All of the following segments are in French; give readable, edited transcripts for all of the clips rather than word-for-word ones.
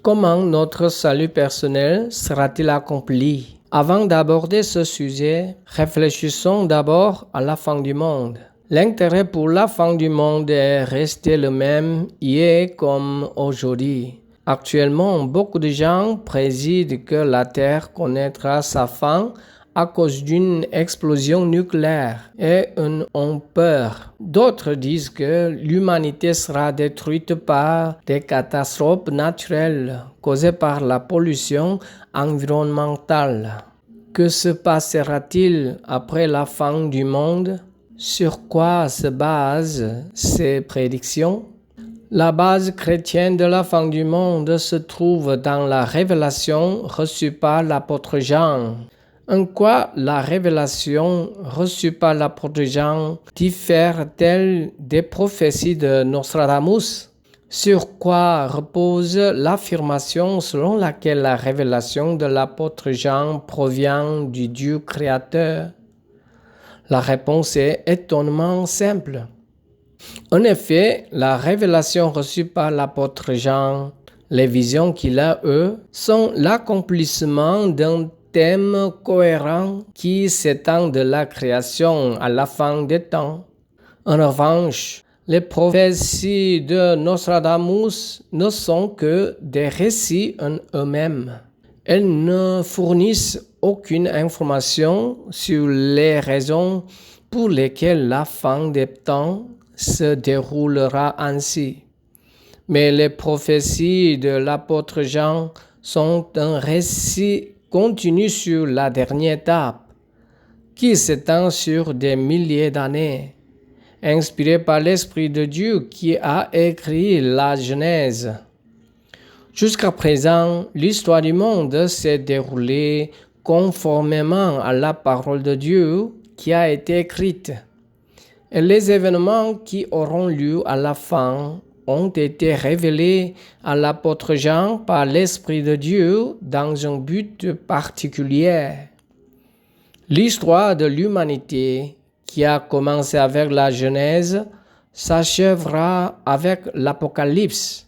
Comment notre salut personnel sera-t-il accompli? Avant d'aborder ce sujet, réfléchissons d'abord à la fin du monde. L'intérêt pour la fin du monde est resté le même hier comme aujourd'hui. Actuellement, beaucoup de gens prédisent que la Terre connaîtra sa fin à cause d'une explosion nucléaire et ont peur. D'autres disent que l'humanité sera détruite par des catastrophes naturelles causées par la pollution environnementale. Que se passera-t-il après la fin du monde? Sur quoi se basent ces prédictions? La base chrétienne de la fin du monde se trouve dans la révélation reçue par l'apôtre Jean. En quoi la révélation reçue par l'apôtre Jean diffère-t-elle des prophéties de Nostradamus? Sur quoi repose l'affirmation selon laquelle la révélation de l'apôtre Jean provient du Dieu créateur? La réponse est étonnamment simple. En effet, la révélation reçue par l'apôtre Jean, les visions qu'il a eues, sont l'accomplissement d'un thème cohérent qui s'étend de la création à la fin des temps. En revanche, les prophéties de Nostradamus ne sont que des récits en eux-mêmes. Elles ne fournissent aucune information sur les raisons pour lesquelles la fin des temps se déroulera ainsi. Mais les prophéties de l'apôtre Jean sont un récit continu sur la dernière étape, qui s'étend sur des milliers d'années, inspiré par l'Esprit de Dieu qui a écrit la Genèse. Jusqu'à présent, l'histoire du monde s'est déroulée conformément à la parole de Dieu qui a été écrite. Et les événements qui auront lieu à la fin ont été révélés à l'apôtre Jean par l'Esprit de Dieu dans un but particulier. L'histoire de l'humanité, qui a commencé avec la Genèse, s'achèvera avec l'Apocalypse.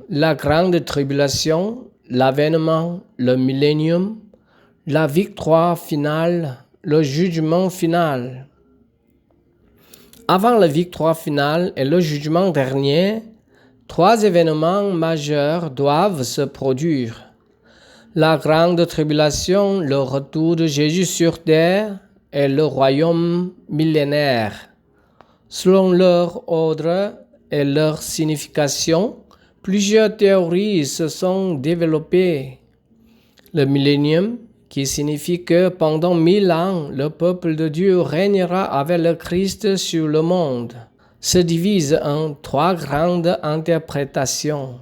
La grande tribulation, l'avènement, le millénium, la victoire finale, le jugement final. Avant la victoire finale et le jugement dernier, 3 événements majeurs doivent se produire. La grande tribulation, le retour de Jésus sur terre et le royaume millénaire. Selon leur ordre et leur signification, plusieurs théories se sont développées. Le millénium, qui signifie que pendant 1000 ans, le peuple de Dieu régnera avec le Christ sur le monde, se divise en 3 grandes interprétations.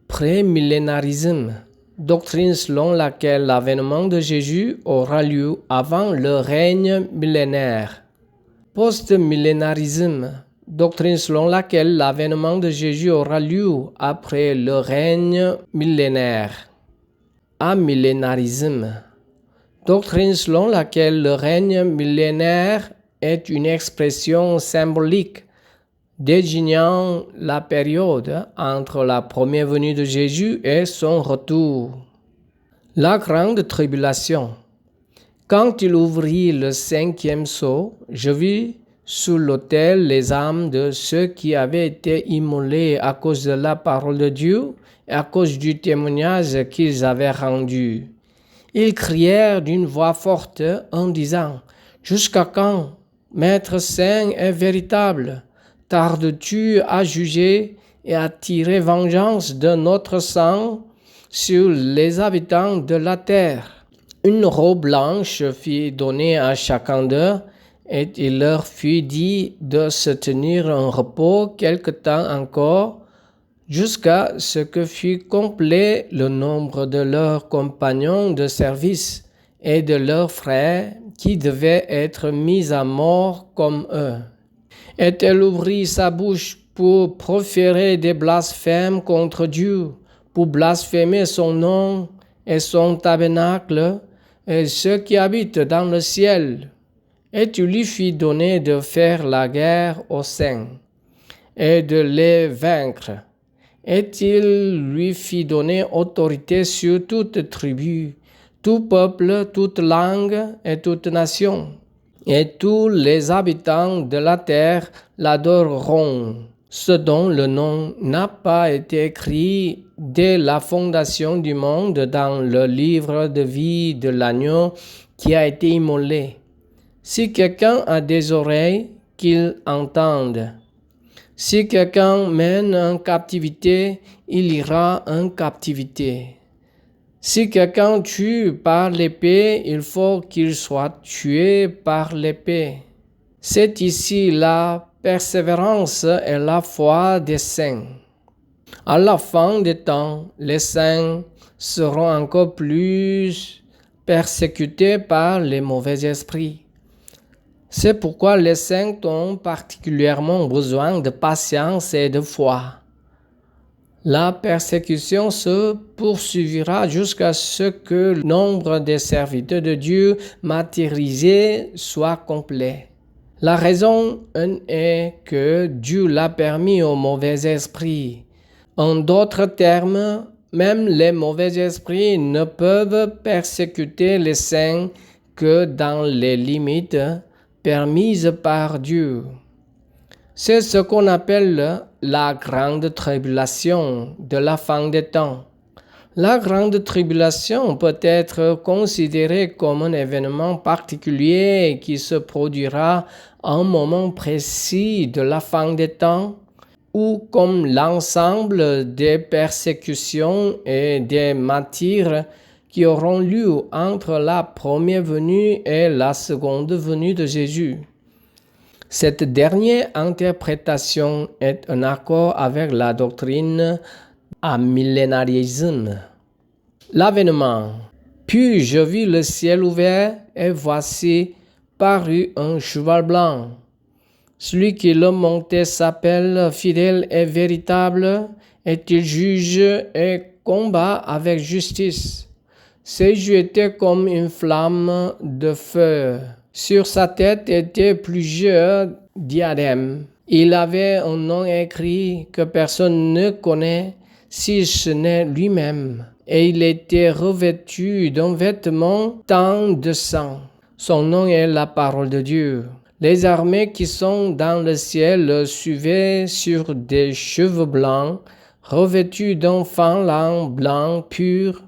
Prémillénarisme, doctrine selon laquelle l'avènement de Jésus aura lieu avant le règne millénaire. Postmillénarisme, doctrine selon laquelle l'avènement de Jésus aura lieu après le règne millénaire. Amillénarisme, doctrine selon laquelle le règne millénaire est une expression symbolique désignant la période entre la première venue de Jésus et son retour. La grande tribulation. Quand il ouvrit le 5e sceau, je vis sous l'autel les âmes de ceux qui avaient été immolés à cause de la parole de Dieu et à cause du témoignage qu'ils avaient rendu. Ils crièrent d'une voix forte en disant: « Jusqu'à quand, Maître saint et véritable, tardes-tu à juger et à tirer vengeance de notre sang sur les habitants de la terre ?» Une robe blanche fut donnée à chacun d'eux, et il leur fut dit de se tenir en repos quelque temps encore, jusqu'à ce que fût complet le nombre de leurs compagnons de service et de leurs frères qui devaient être mis à mort comme eux. Et elle ouvrit sa bouche pour proférer des blasphèmes contre Dieu, pour blasphémer son nom et son tabernacle et ceux qui habitent dans le ciel. Et tu lui fis donner de faire la guerre aux saints et de les vaincre. et il lui fit donner autorité sur toute tribu, tout peuple, toute langue et toute nation. Et tous les habitants de la terre l'adoreront, ce dont le nom n'a pas été écrit dès la fondation du monde dans le livre de vie de l'agneau qui a été immolé. Si quelqu'un a des oreilles, qu'il entende. Si quelqu'un mène en captivité, il ira en captivité. Si quelqu'un tue par l'épée, il faut qu'il soit tué par l'épée. C'est ici la persévérance et la foi des saints. À la fin des temps, les saints seront encore plus persécutés par les mauvais esprits. C'est pourquoi les saints ont particulièrement besoin de patience et de foi. La persécution se poursuivra jusqu'à ce que le nombre des serviteurs de Dieu martyrisés soit complet. La raison est que Dieu l'a permis aux mauvais esprits. En d'autres termes, même les mauvais esprits ne peuvent persécuter les saints que dans les limites permises par Dieu. C'est ce qu'on appelle la grande tribulation de la fin des temps. La grande tribulation peut être considérée comme un événement particulier qui se produira à un moment précis de la fin des temps, ou comme l'ensemble des persécutions et des martyrs qui auront lieu entre la première venue et la seconde venue de Jésus. Cette dernière interprétation est en accord avec la doctrine amillénarisme. L'avènement. Puis je vis le ciel ouvert et voici parut un cheval blanc. Celui qui le montait s'appelle fidèle et véritable, et il juge et combat avec justice. Ses yeux étaient comme une flamme de feu. Sur sa tête étaient plusieurs diadèmes. Il avait un nom écrit que personne ne connaît si ce n'est lui-même. Et il était revêtu d'un vêtement teint de sang. Son nom est la parole de Dieu. Les armées qui sont dans le ciel le suivaient sur des cheveux blancs, revêtus d'un fin lin blanc pur.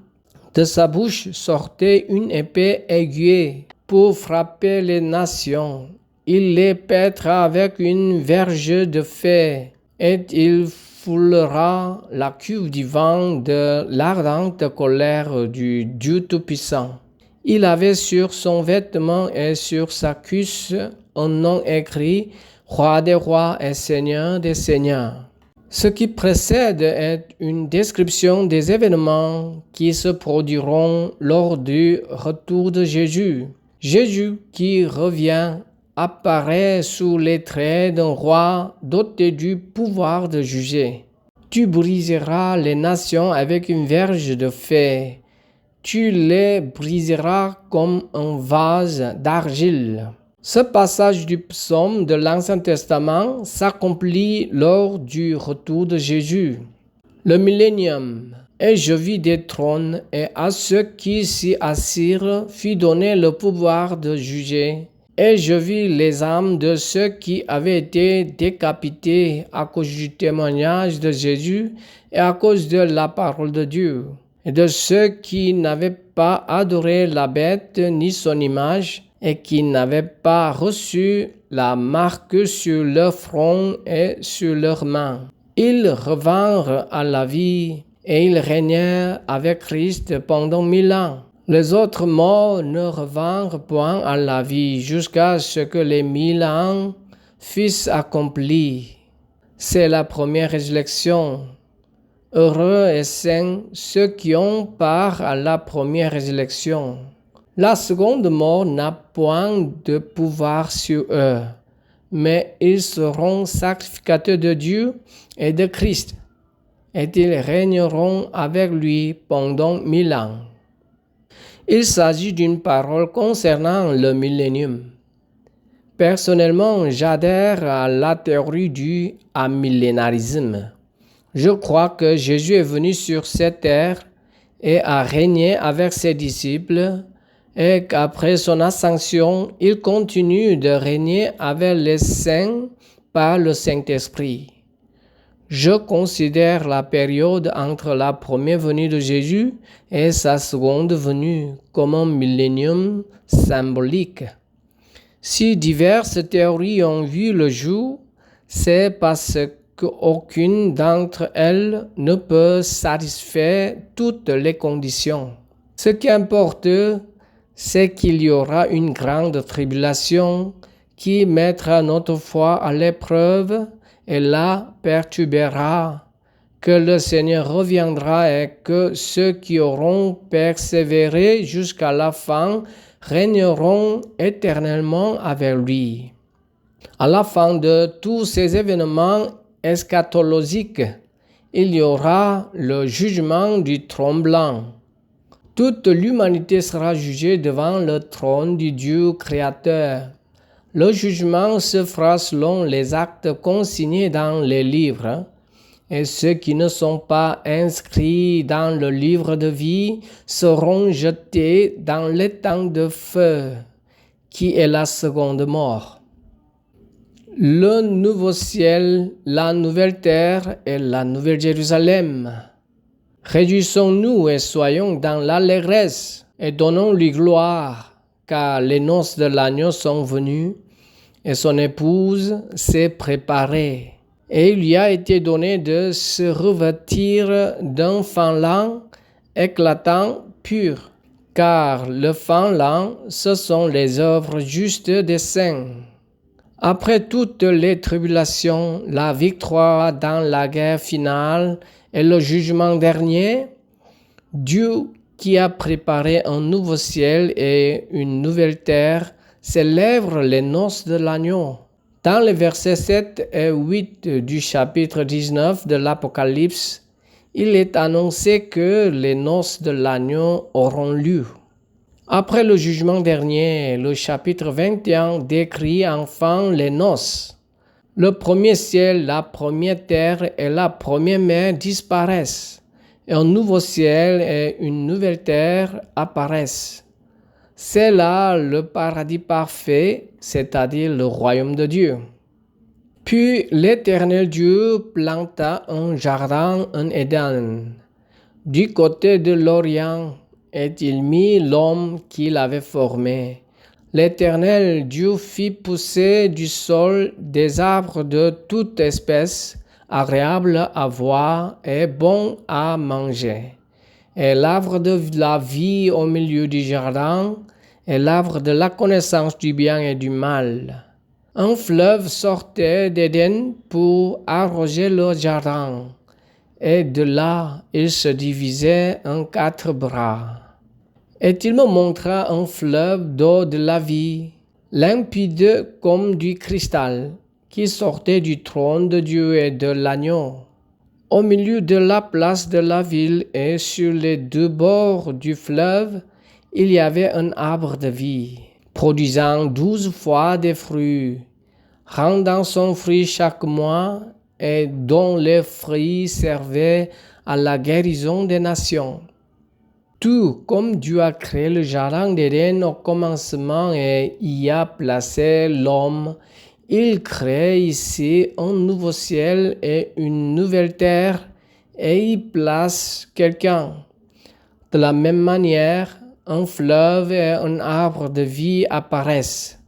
De sa bouche sortait une épée aiguë pour frapper les nations. Il les pètera avec une verge de fer, et il foulera la cuve du vent de l'ardente colère du Dieu Tout-Puissant. Il avait sur son vêtement et sur sa cuisse un nom écrit « Roi des rois et Seigneur des seigneurs ». Ce qui précède est une description des événements qui se produiront lors du retour de Jésus. Jésus qui revient apparaît sous les traits d'un roi doté du pouvoir de juger. Tu briseras les nations avec une verge de fer. Tu les briseras comme un vase d'argile. Ce passage du psaume de l'Ancien Testament s'accomplit lors du retour de Jésus. Le millénium. Et je vis des trônes, et à ceux qui s'y assirent fut donné le pouvoir de juger. Et je vis les âmes de ceux qui avaient été décapités à cause du témoignage de Jésus et à cause de la parole de Dieu, et de ceux qui n'avaient pas adoré la bête ni son image, et qui n'avaient pas reçu la marque sur leur front et sur leurs mains. Ils revinrent à la vie, et ils régnèrent avec Christ pendant 1000 ans. Les autres morts ne revinrent point à la vie jusqu'à ce que les 1000 ans fussent accomplis. C'est la première résurrection. Heureux et saints ceux qui ont part à la première résurrection. La seconde mort n'a point de pouvoir sur eux, mais ils seront sacrificateurs de Dieu et de Christ, et ils régneront avec lui pendant 1000 ans. Il s'agit d'une parole concernant le millénium. Personnellement, j'adhère à la théorie du amillénarisme. Je crois que Jésus est venu sur cette terre et a régné avec ses disciples et qu'après son ascension, il continue de régner avec les saints par le Saint-Esprit. Je considère la période entre la première venue de Jésus et sa seconde venue comme un millénium symbolique. Si diverses théories ont vu le jour, c'est parce qu'aucune d'entre elles ne peut satisfaire toutes les conditions. Ce qui importe, c'est qu'il y aura une grande tribulation qui mettra notre foi à l'épreuve et la perturbera, que le Seigneur reviendra et que ceux qui auront persévéré jusqu'à la fin régneront éternellement avec lui. À la fin de tous ces événements eschatologiques, il y aura le jugement du trône blanc. Toute l'humanité sera jugée devant le trône du Dieu créateur. Le jugement se fera selon les actes consignés dans les livres, et ceux qui ne sont pas inscrits dans le livre de vie seront jetés dans l'étang de feu, qui est la seconde mort. Le nouveau ciel, la nouvelle terre et la nouvelle Jérusalem. Réjouissons-nous et soyons dans l'allégresse et donnons-lui gloire, car les noces de l'agneau sont venues et son épouse s'est préparée. Et il lui a été donné de se revêtir d'un fin lin éclatant, pur, car le fin lin, ce sont les œuvres justes des saints. Après toutes les tribulations, la victoire dans la guerre finale et le jugement dernier, Dieu qui a préparé un nouveau ciel et une nouvelle terre célèbre les noces de l'agneau. Dans les versets 7 et 8 du chapitre 19 de l'Apocalypse, il est annoncé que les noces de l'agneau auront lieu. Après le jugement dernier, le chapitre 21 décrit enfin les noces. Le premier ciel, la première terre et la première mer disparaissent, et un nouveau ciel et une nouvelle terre apparaissent. C'est là le paradis parfait, c'est-à-dire le royaume de Dieu. Puis l'Éternel Dieu planta un jardin en Éden. Du côté de l'Orient, et il mit l'homme qu'il avait formé. L'Éternel Dieu fit pousser du sol des arbres de toute espèce, agréables à voir et bons à manger. Et l'arbre de la vie au milieu du jardin, et l'arbre de la connaissance du bien et du mal. Un fleuve sortait d'Éden pour arroser le jardin, et de là il se divisait en 4 bras. Et il me montra un fleuve d'eau de la vie, limpide comme du cristal, qui sortait du trône de Dieu et de l'agneau. Au milieu de la place de la ville et sur les 2 bords du fleuve, il y avait un arbre de vie, produisant 12 fois des fruits, rendant son fruit chaque mois et dont les fruits servaient à la guérison des nations. Tout comme Dieu a créé le jardin d'Éden au commencement et y a placé l'homme, il crée ici un nouveau ciel et une nouvelle terre et y place quelqu'un. De la même manière, un fleuve et un arbre de vie apparaissent.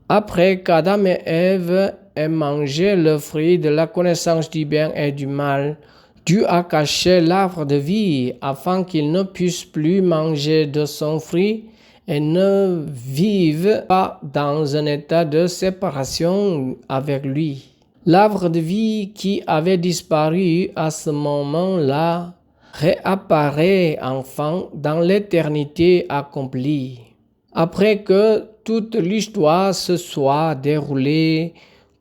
Après qu'Adam et Ève aient mangé le fruit de la connaissance du bien et du mal, Dieu a caché l'arbre de vie afin qu'ils ne puissent plus manger de son fruit et ne vivent pas dans un état de séparation avec lui. L'arbre de vie qui avait disparu à ce moment-là réapparaît enfin dans l'éternité accomplie. Après que toute l'histoire se soit déroulée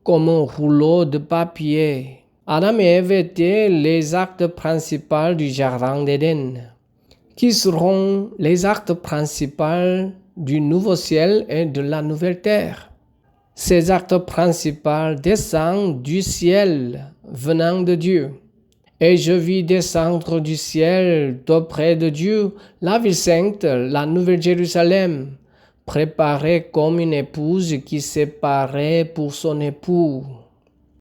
comme un rouleau de papier, Adam et Ève étaient les actes principaux du jardin d'Éden, qui seront les actes principaux du nouveau ciel et de la nouvelle terre. Ces actes principaux descendent du ciel, venant de Dieu, Et je vis descendre du ciel d'auprès de Dieu la ville sainte, la nouvelle Jérusalem, préparée comme une épouse qui s'est parée pour son époux.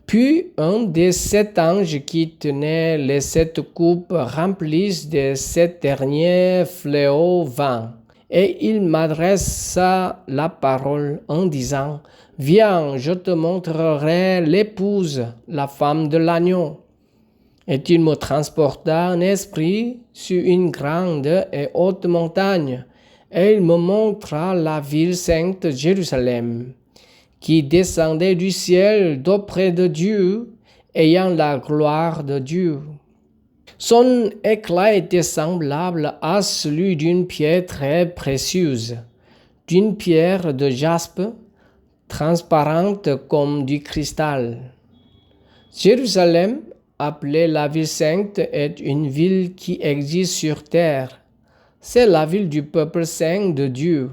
Puis un des 7 anges qui tenaient les 7 coupes remplies des 7 derniers fléaux vint. Et il m'adressa la parole en disant, « Viens, je te montrerai l'épouse, la femme de l'agneau. » Et il me transporta en esprit sur une grande et haute montagne, et il me montra la ville sainte Jérusalem, qui descendait du ciel d'auprès de Dieu, ayant la gloire de Dieu. Son éclat était semblable à celui d'une pierre très précieuse, d'une pierre de jaspe, transparente comme du cristal. Jérusalem, appelée la ville sainte, est une ville qui existe sur terre. C'est la ville du peuple saint de Dieu.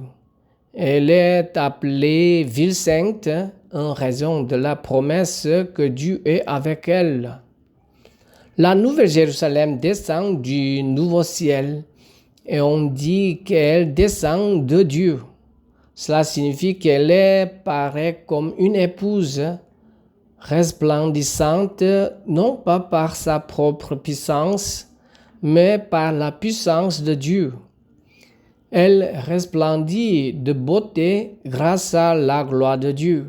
Elle est appelée ville sainte en raison de la promesse que Dieu est avec elle. La nouvelle Jérusalem descend du nouveau ciel et on dit qu'elle descend de Dieu. Cela signifie qu'elle est pareille comme une épouse, resplendissante non pas par sa propre puissance, mais par la puissance de Dieu. Elle resplendit de beauté grâce à la gloire de Dieu.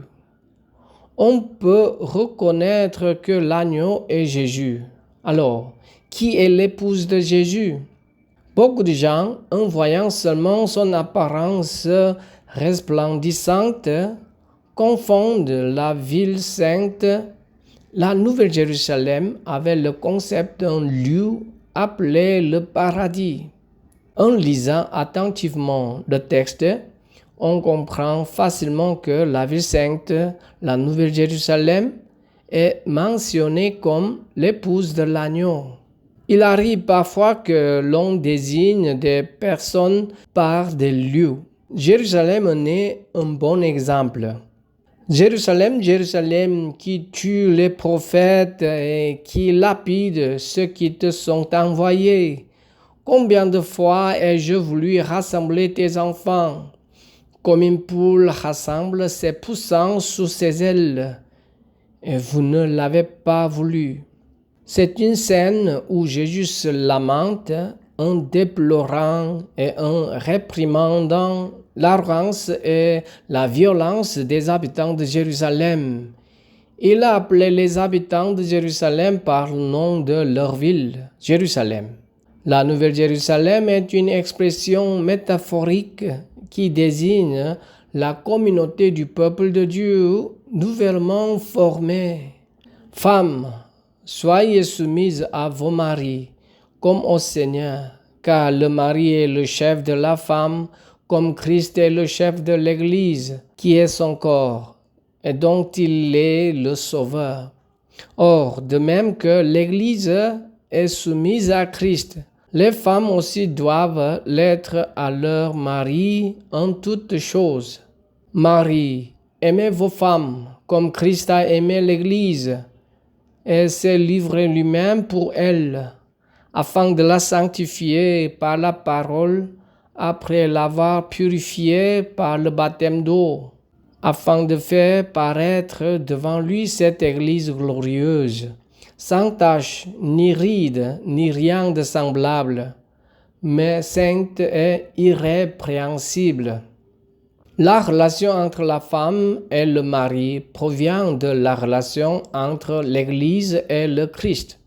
On peut reconnaître que l'agneau est Jésus. Alors, qui est l'épouse de Jésus? Beaucoup de gens, en voyant seulement son apparence resplendissante, confondent la ville sainte, la Nouvelle Jérusalem, avec le concept d'un lieu appelé le paradis. En lisant attentivement le texte, on comprend facilement que la ville sainte, la Nouvelle Jérusalem, est mentionnée comme l'épouse de l'agneau. Il arrive parfois que l'on désigne des personnes par des lieux. Jérusalem en est un bon exemple. Jérusalem, Jérusalem, qui tue les prophètes et qui lapide ceux qui te sont envoyés. Combien de fois ai-je voulu rassembler tes enfants, comme une poule rassemble ses poussins sous ses ailes, et vous ne l'avez pas voulu. C'est une scène où Jésus se lamente en déplorant et en réprimandant l'arrogance et la violence des habitants de Jérusalem. Il a appelé les habitants de Jérusalem par le nom de leur ville, Jérusalem. La Nouvelle Jérusalem est une expression métaphorique qui désigne la communauté du peuple de Dieu nouvellement formée. Femmes, soyez soumises à vos maris comme au Seigneur, car le mari est le chef de la femme, comme Christ est le chef de l'Église, qui est son corps, et dont il est le sauveur. Or, de même que l'Église est soumise à Christ, les femmes aussi doivent l'être à leur mari en toutes choses. Marie, aimez vos femmes comme Christ a aimé l'Église et s'est livré lui-même pour elle, afin de la sanctifier par la parole, après l'avoir purifiée par le baptême d'eau, afin de faire paraître devant lui cette Église glorieuse, sans tache, ni ride, ni rien de semblable, mais sainte et irrépréhensible. La relation entre la femme et le mari provient de la relation entre l'Église et le Christ.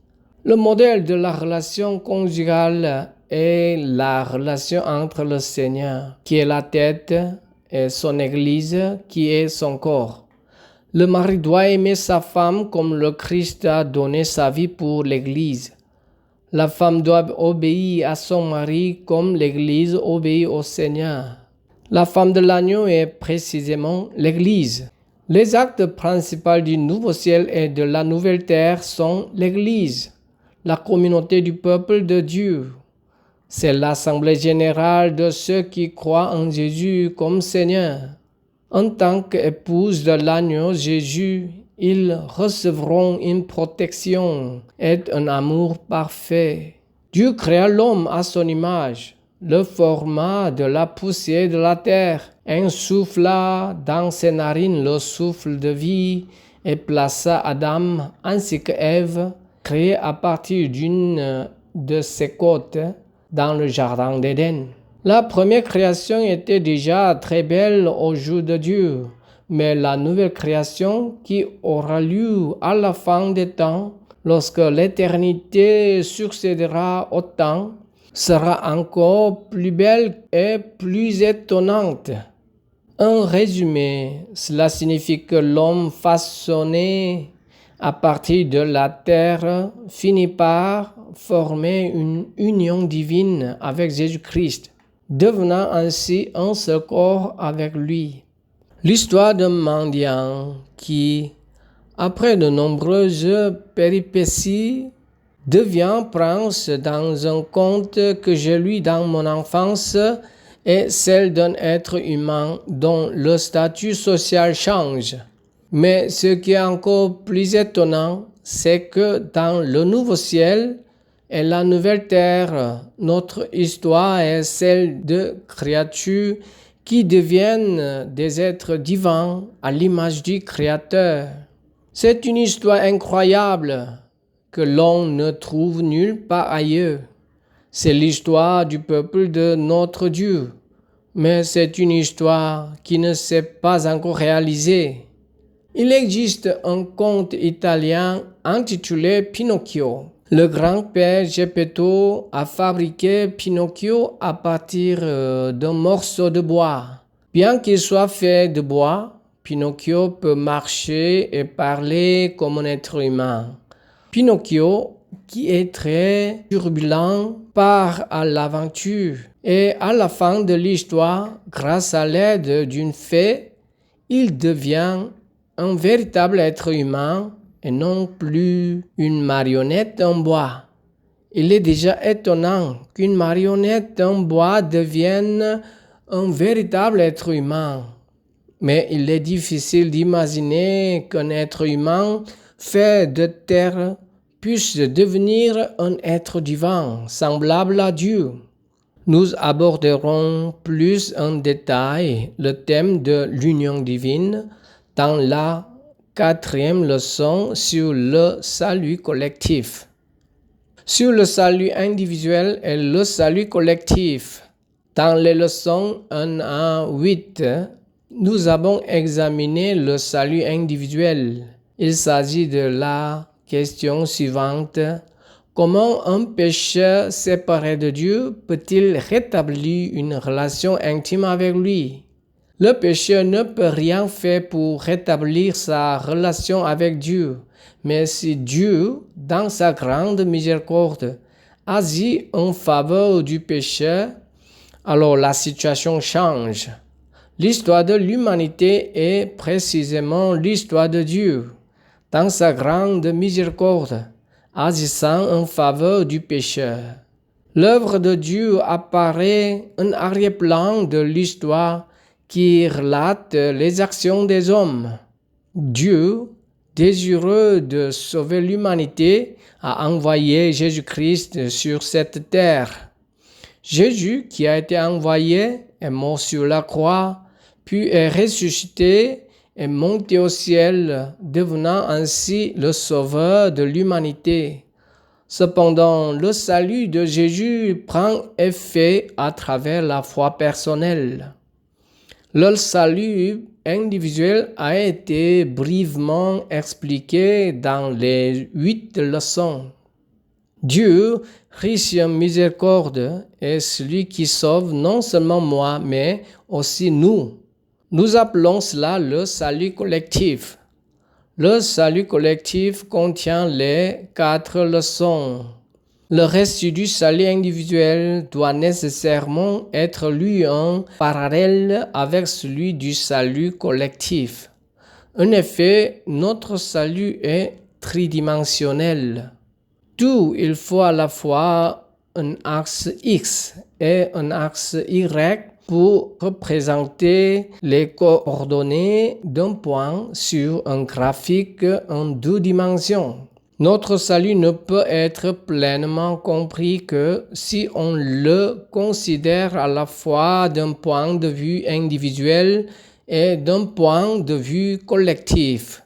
Le modèle de la relation conjugale est la relation entre le Seigneur, qui est la tête, et son Église, qui est son corps. Le mari doit aimer sa femme comme le Christ a donné sa vie pour l'Église. La femme doit obéir à son mari comme l'Église obéit au Seigneur. La femme de l'agneau est précisément l'Église. Les actes principaux du nouveau ciel et de la nouvelle terre sont l'Église, la communauté du peuple de Dieu. C'est l'assemblée générale de ceux qui croient en Jésus comme Seigneur. En tant qu'épouse de l'agneau, Jésus ils recevront une protection et un amour parfait. Dieu créa l'homme à son image, le forma de la poussière de la terre, insuffla dans ses narines le souffle de vie et plaça Adam ainsi que Ève, créés à partir d'une de ses côtes, dans le jardin d'Éden. La première création était déjà très belle aux yeux de Dieu, mais la nouvelle création qui aura lieu à la fin des temps, lorsque l'éternité succédera au temps, sera encore plus belle et plus étonnante. En résumé, cela signifie que l'homme façonné à partir de la terre finit par former une union divine avec Jésus-Christ, devenant ainsi un seul corps avec lui. L'histoire d'un mendiant qui, après de nombreuses péripéties, devient prince dans un conte que j'ai lu dans mon enfance est celle d'un être humain dont le statut social change. Mais ce qui est encore plus étonnant, c'est que dans le nouveau ciel et la nouvelle terre, notre histoire est celle de créatures qui deviennent des êtres divins à l'image du Créateur. C'est une histoire incroyable que l'on ne trouve nulle part ailleurs. C'est l'histoire du peuple de notre Dieu, mais c'est une histoire qui ne s'est pas encore réalisée. Il existe un conte italien intitulé Pinocchio. Le grand-père Geppetto a fabriqué Pinocchio à partir d'un morceau de bois. Bien qu'il soit fait de bois, Pinocchio peut marcher et parler comme un être humain. Pinocchio, qui est très turbulent, part à l'aventure et à la fin de l'histoire, grâce à l'aide d'une fée, il devient un véritable être humain et non plus une marionnette en bois. Il est déjà étonnant qu'une marionnette en bois devienne un véritable être humain. Mais il est difficile d'imaginer qu'un être humain fait de terre puisse devenir un être divin, semblable à Dieu. Nous aborderons plus en détail le thème de l'union divine dans la 4e leçon sur le salut collectif. Sur le salut individuel et le salut collectif. Dans les leçons 1 à 8, nous avons examiné le salut individuel. Il s'agit de la question suivante. Comment un pécheur séparé de Dieu peut-il rétablir une relation intime avec lui? Le pécheur ne peut rien faire pour rétablir sa relation avec Dieu, mais si Dieu, dans sa grande miséricorde, agit en faveur du pécheur, alors la situation change. L'histoire de l'humanité est précisément l'histoire de Dieu, dans sa grande miséricorde, agissant en faveur du pécheur. L'œuvre de Dieu apparaît en arrière-plan de l'histoire qui relate les actions des hommes. Dieu, désireux de sauver l'humanité, a envoyé Jésus-Christ sur cette terre. Jésus, qui a été envoyé, est mort sur la croix, puis est ressuscité et monté au ciel, devenant ainsi le sauveur de l'humanité. Cependant, le salut de Jésus prend effet à travers la foi personnelle. Le salut individuel a été brièvement expliqué dans les 8 leçons. Dieu, riche en miséricorde, est celui qui sauve non seulement moi, mais aussi nous. Nous appelons cela le salut collectif. Le salut collectif contient les 4 leçons. Le récit du salut individuel doit nécessairement être lu en parallèle avec celui du salut collectif. En effet, notre salut est tridimensionnel. Tout, il faut à la fois un axe X et un axe Y pour représenter les coordonnées d'un point sur un graphique en 2 dimensions. Notre salut ne peut être pleinement compris que si on le considère à la fois d'un point de vue individuel et d'un point de vue collectif.